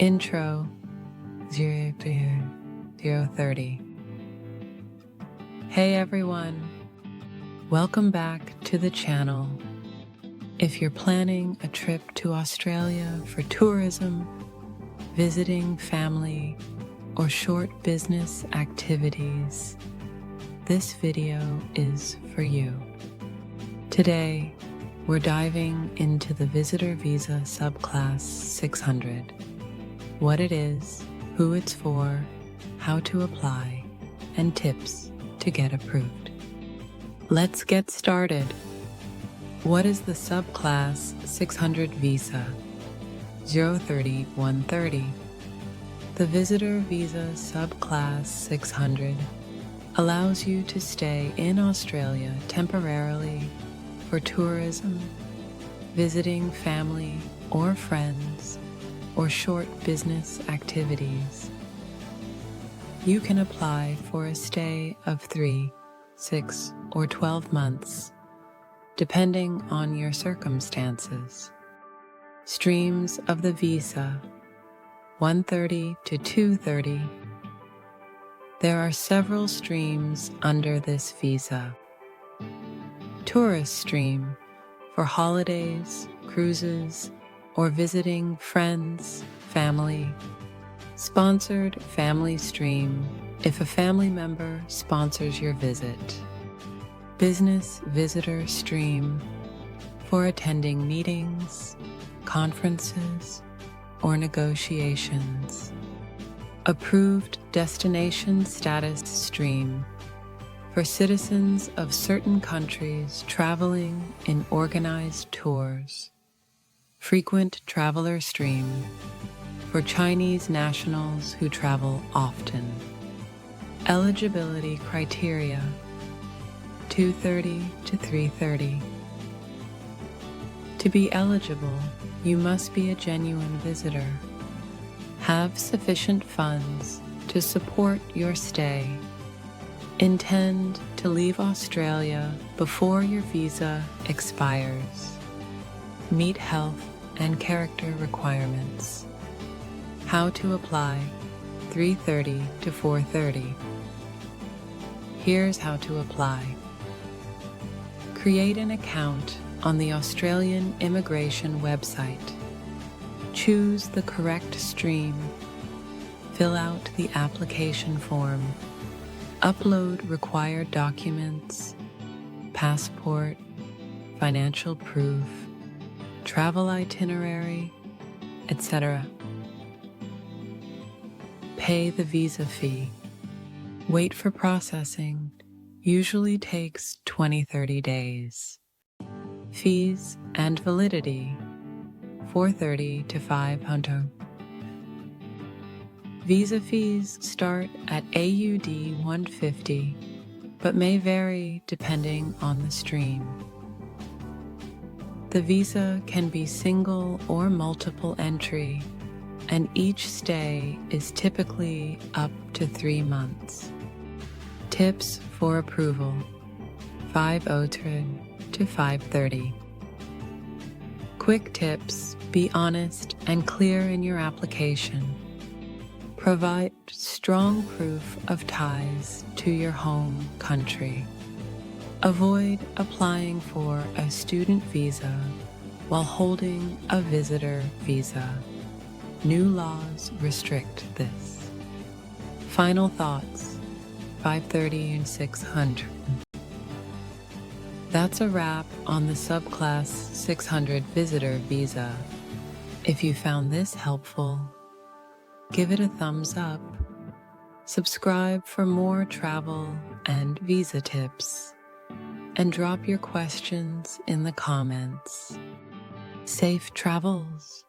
Intro 030. Hey everyone, welcome back to the channel. If you're planning a trip to Australia for tourism, visiting family, or short business activities, this video is for you. Today, we're diving into the Visitor Visa Subclass 600. What it is, who it's for, how to apply, and tips to get approved. Let's get started. What is the Subclass 600 Visa 030-130? The Visitor Visa Subclass 600 allows you to stay in Australia temporarily for tourism, visiting family or friends, or short business activities. You can apply for a stay of 3, 6, or 12 months, depending on your circumstances. Streams of the visa 130 to 230. There are several streams under this visa. Tourist stream for holidays, cruises, or visiting friends, family. Sponsored family stream if a family member sponsors your visit. Business visitor stream for attending meetings, conferences, or negotiations. Approved destination status stream for citizens of certain countries traveling in organized tours. Frequent traveler stream for Chinese nationals who travel often. Eligibility criteria 230 to 330. To be eligible, you must be a genuine visitor, have sufficient funds to support your stay, intend to leave Australia before your visa expires, meet health and character requirements. How to apply 330 to 430. Here's how to apply. Create an account on the Australian immigration website. Choose the correct stream. Fill out the application form. Upload required documents, passport, financial proof, travel itinerary, etc. Pay the visa fee. Wait for processing. Usually takes 20-30 days. Fees and validity 430 to 500. Visa fees start at AUD 150, but may vary depending on the stream. The visa can be single or multiple entry, and each stay is typically up to 3 months. Tips for approval 500 to 530. Quick tips: be honest and clear in your application. Provide strong proof of ties to your home country. Avoid applying for a student visa while holding a visitor visa. New laws restrict this. Final thoughts 530 and 600. That's a wrap on the Subclass 600 Visitor Visa. If you found this helpful, give it a thumbs up. Subscribe for more travel and visa tips, and drop your questions in the comments. Safe travels!